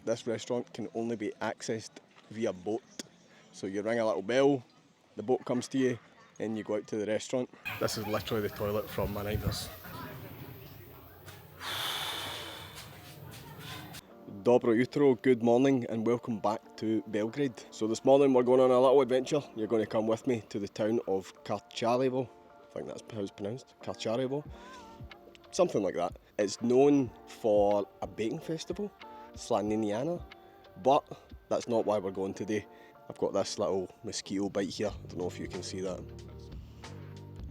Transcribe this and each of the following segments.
this restaurant can only be accessed via boat. So you ring a little bell, the boat comes to you, and you go out to the restaurant. This is literally the toilet from my neighbours. Dobro jutro, good morning and welcome back to Belgrade. So this morning we're going on a little adventure. You're going to come with me to the town of Karcarevo. I think that's how it's pronounced, Karcarevo. Something like that. It's known for a baking festival, Slaniniana, but that's not why we're going today. I've got this little mosquito bite here, I don't know if you can see that.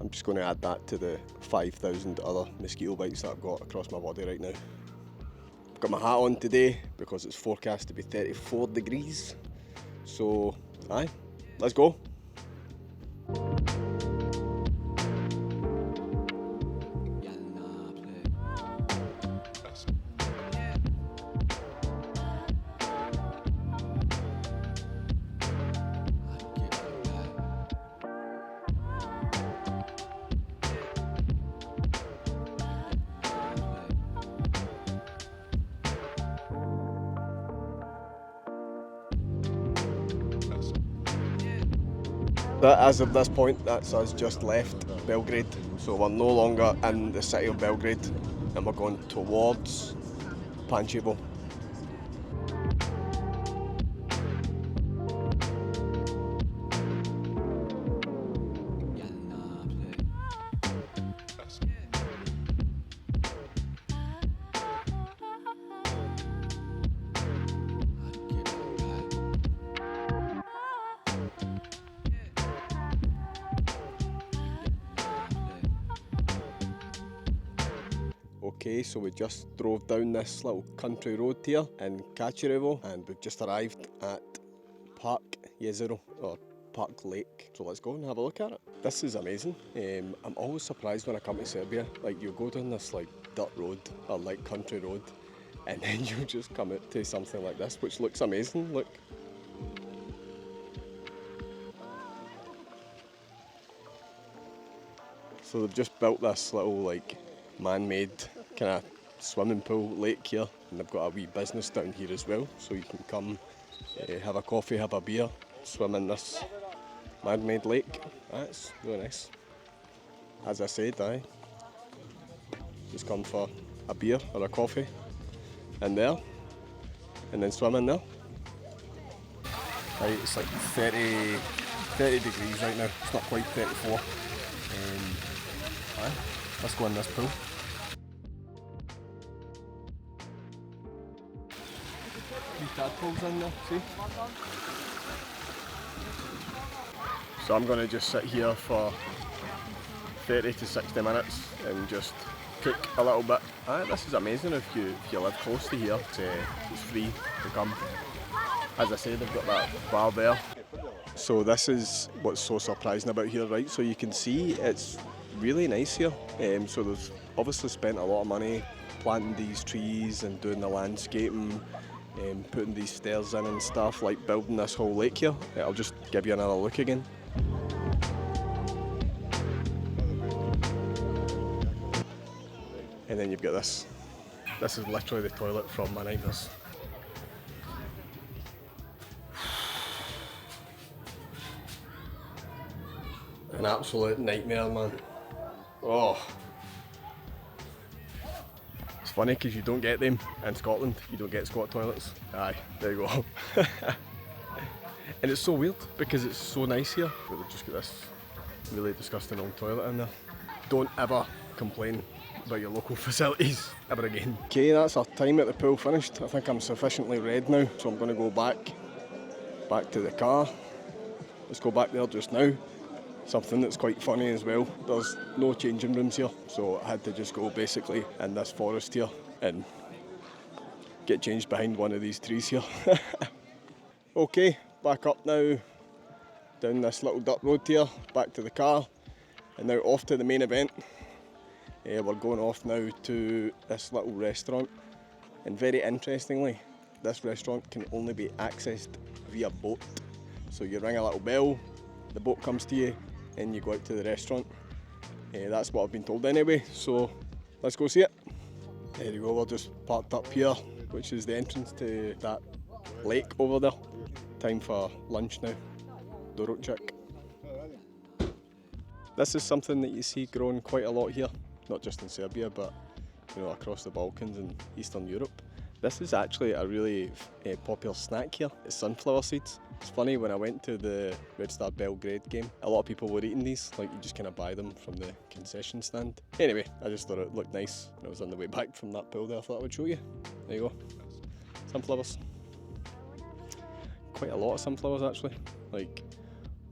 I'm just going to add that to the 5,000 other mosquito bites that I've got across my body right now. I've got my hat on today because it's forecast to be 34 degrees. So, aye, let's go. But as of this point, that's us just left Belgrade, so we're no longer in the city of Belgrade and we're going towards Pancevo. Okay, so we just drove down this little country road here in Karcarevo and we've just arrived at Park Jezero, or Park Lake. So let's go and have a look at it. This is amazing. I'm always surprised when I come to Serbia, like you go down this like dirt road or like country road and then you just come out to something like this, which looks amazing, look. So they've just built this little like man-made kind of swimming pool lake here, and they've got a wee business down here as well, so you can come have a coffee, have a beer, swim in this man-made lake. That's really nice. As I said, just come for a beer or a coffee in there and then swim in there. Right, it's like 30 degrees right now, it's not quite 34. Let's go in this pool. Wee tadpoles in there, see? So I'm going to just sit here for 30 to 60 minutes and just cook a little bit. This is amazing if you live close to here. It's free to come. As I said, they've got that bar there. So this is what's so surprising about here, right? So you can see it's really nice here. So they've obviously spent a lot of money planting these trees and doing the landscaping, putting these stairs in and stuff, like building this whole lake here. I'll just give you another look again. And then you've got this. This is literally the toilet from my neighbours. An absolute nightmare, man. Oh. It's funny because you don't get them in Scotland. You don't get squat toilets. Aye, there you go. And it's so weird because it's so nice here, but they've just got this really disgusting old toilet in there. Don't ever complain about your local facilities ever again. Okay, that's our time at the pool finished. I think I'm sufficiently red now, so I'm going to go back to the car. Let's go back there just now. Something that's quite funny as well, there's no changing rooms here, so I had to just go basically in this forest here and get changed behind one of these trees here. Okay, back up now, down this little dirt road here, back to the car, and now off to the main event. We're going off now to this little restaurant, and very interestingly, this restaurant can only be accessed via boat. So you ring a little bell, the boat comes to you, and you go out to the restaurant. That's what I've been told anyway, so let's go see it. There you go, we're just parked up here which is the entrance to that lake over there. Time for lunch now. Dorotchik. This is something that you see growing quite a lot here, not just in Serbia, but across the Balkans and Eastern Europe. This is actually a really popular snack here. It's sunflower seeds. It's funny, when I went to the Red Star Belgrade game, a lot of people were eating these, like you just kind of buy them from the concession stand. Anyway, I just thought it looked nice when I was on the way back from that pool there. I thought I would show you. There you go. Sunflowers. Quite a lot of sunflowers actually, like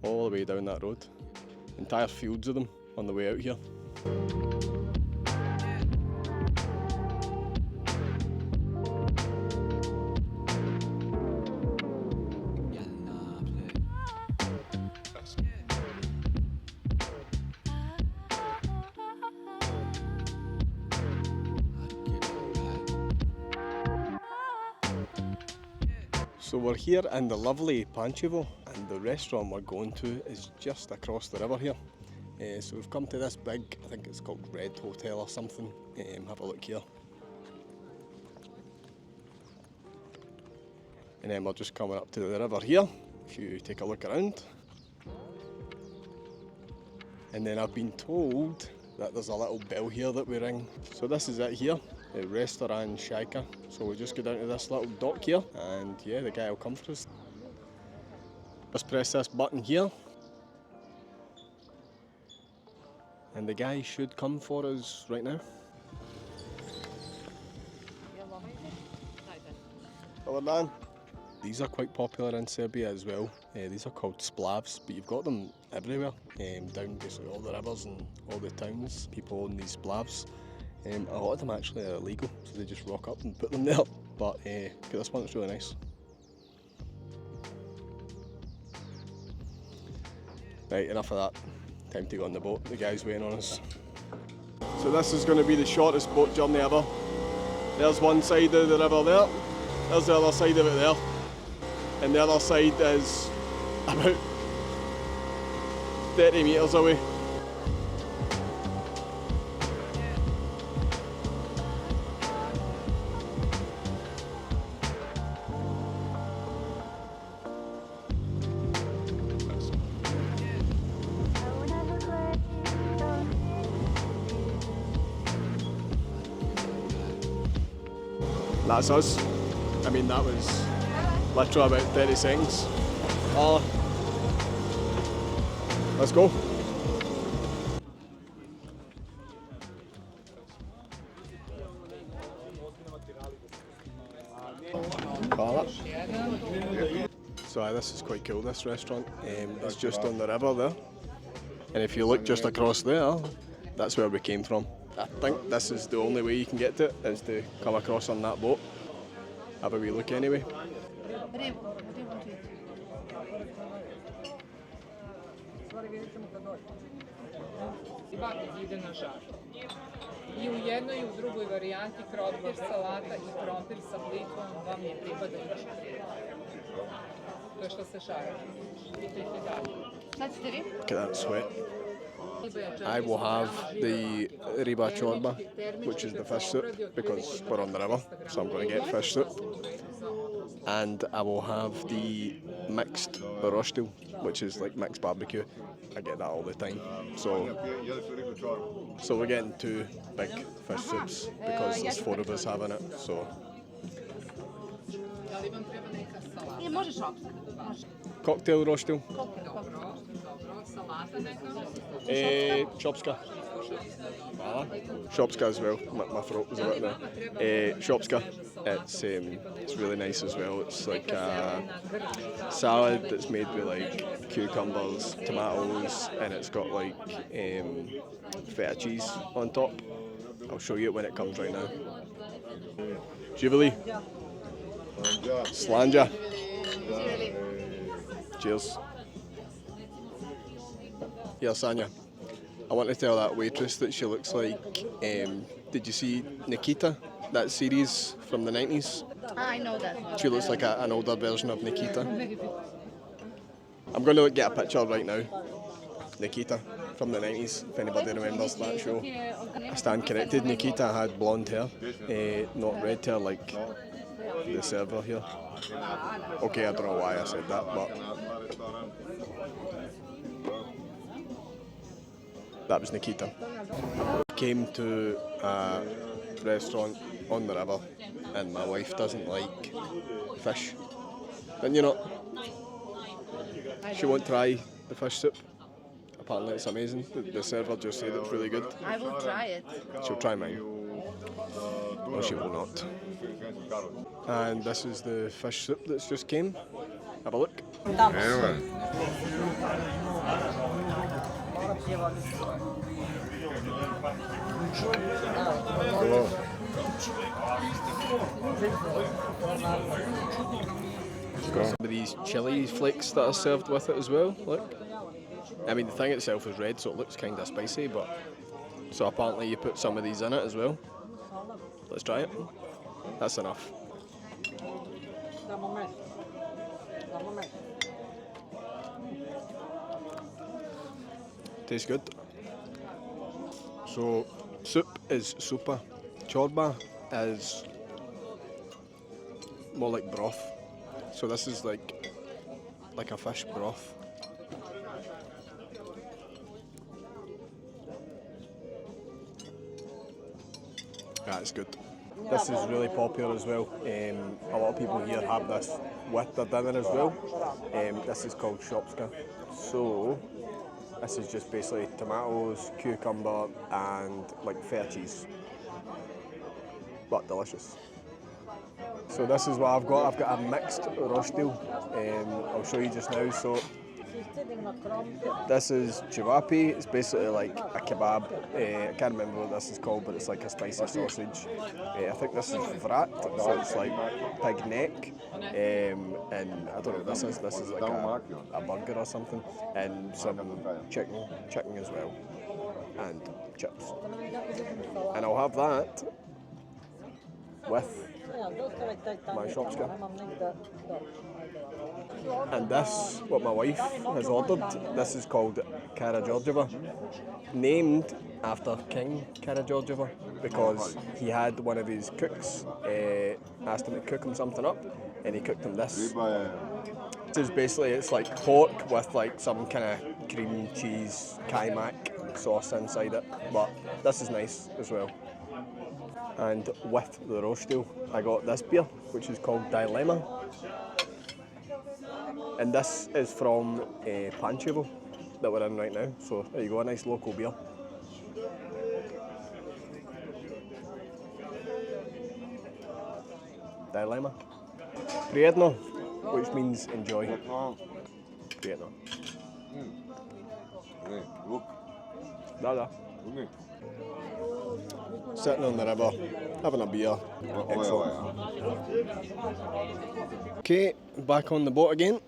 all the way down that road. Entire fields of them on the way out here. So we're here in the lovely Pancevo, and the restaurant we're going to is just across the river here. So we've come to this big, I think it's called Red Hotel or something. Have a look here. And then we're just coming up to the river here, if you take a look around. And then I've been told that there's a little bell here that we ring. So this is it here. Restaurant Shaika. So we just go down to this little dock here, and yeah, the guy will come for us. Just press this button here, and the guy should come for us right now. Hello, man. These are quite popular in Serbia as well. These are called splavs, but you've got them everywhere. Down basically all the rivers and all the towns, people own these splavs. A lot of them actually are illegal, so they just rock up and put them there. But this one, it's really nice. Right, enough of that. Time to go on the boat. The guy's waiting on us. So this is going to be the shortest boat journey ever. There's one side of the river there. There's the other side of it there. And the other side is about 30 metres away. That's us. I mean, that was literally about 30 seconds. Let's go. So this is quite cool, this restaurant. It's just on the river there. And if you look just across there, that's where we came from. I think this is the only way you can get to it, is to come across on that boat. Have a wee look anyway. Ide na žar. I u jednoj i u drugoj varijanti krompir, salata i krompir sa blitvom vam ne pripada ništa. To je što se šara. Pitajte dalje. Sad ćete vi? Look at that sweat. I will have the riba chorba, which is the fish soup, because we're on the river, so I'm going to get fish soup. And I will have the mixed rostil, which is like mixed barbecue. I get that all the time. So we're getting two big fish soups because there's 4 of us having it. So cocktail rostil. Shopska. Shopska as well. My throat was a bit there. Shopska. It's really nice as well. It's like a salad that's made with like cucumbers, tomatoes, and it's got like feta cheese on top. I'll show you it when it comes right now. Jubilee. Slanja. Cheers. Yeah, Sanya. I want to tell that waitress that she looks like, did you see Nikita, that series from the 90s? I know that. She looks like an older version of Nikita. I'm going to get a picture right now. Nikita from the 90s, if anybody remembers that show. I stand corrected, Nikita had blonde hair, not red hair like the server here. Okay, I don't know why I said that, but that was Nikita. Came to a restaurant on the river, and my wife doesn't like fish. And you know, she won't try the fish soup. Apparently it's amazing. The server just said it's really good. I will try it. She'll try mine. Or she will not. And this is the fish soup that's just came. Have a look. Some of these chili flakes that are served with it as well, look. I mean, the thing itself is red, so it looks kind of spicy, but... So apparently you put some of these in it as well. Let's try it. That's enough. Tastes good. So, soup is supa. Chorba is more like broth. So this is like a fish broth. That's good. This is really popular as well. A lot of people here have this with their dinner as well. This is called shopska. So this is just basically tomatoes, cucumber and like feta cheese. But delicious. So this is what I've got. I've got a mixed rostil. I'll show you just now. So this is cevapi. It's basically like a kebab. I can't remember what this is called, but it's like a spicy sausage. I think this is vrat, so it's like pig neck. And I don't know what this is. This is like a burger or something. And some chicken as well. And chips. And I'll have that with my shopska. And this, what my wife has ordered, this is called Karcarevo, named after King Karcarevo, because he had one of his cooks asked him to cook him something up, and he cooked him this. This is basically, it's like pork with like some kind of cream cheese kaimak sauce inside it, but this is nice as well. And with the rostil, I got this beer, which is called Dilemma. And this is from Pancevo that we're in right now. So there you go, a nice local beer. Dilemma. Prijedno, which means enjoy. Prijedno. Da. Sitting on the river, having a beer. Excellent. Okay, back on the boat again.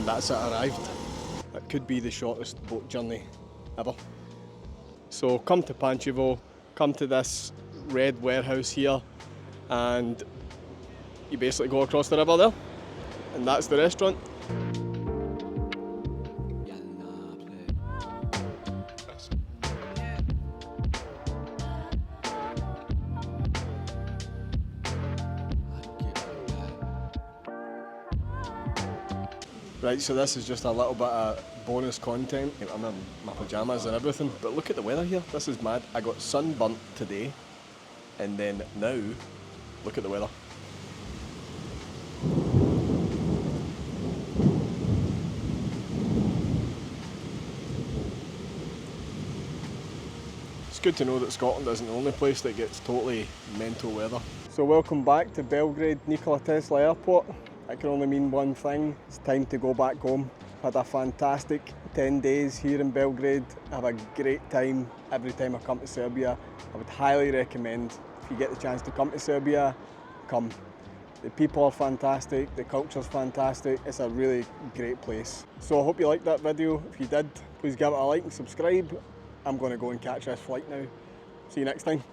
That's it, arrived. It could be the shortest boat journey ever. So come to Pancevo, come to this red warehouse here, and you basically go across the river there, and that's the restaurant. Right, so this is just a little bit of bonus content. I'm in my pyjamas and everything, but look at the weather here. This is mad. I got sunburnt today, and then now, look at the weather. It's good to know that Scotland isn't the only place that gets totally mental weather. So welcome back to Belgrade Nikola Tesla Airport. That can only mean one thing, it's time to go back home. Had a fantastic 10 days here in Belgrade. I have a great time every time I come to Serbia. I would highly recommend, if you get the chance to come to Serbia, come. The people are fantastic, the culture's fantastic, it's a really great place. So I hope you liked that video. If you did, please give it a like and subscribe. I'm going to go and catch this flight now. See you next time.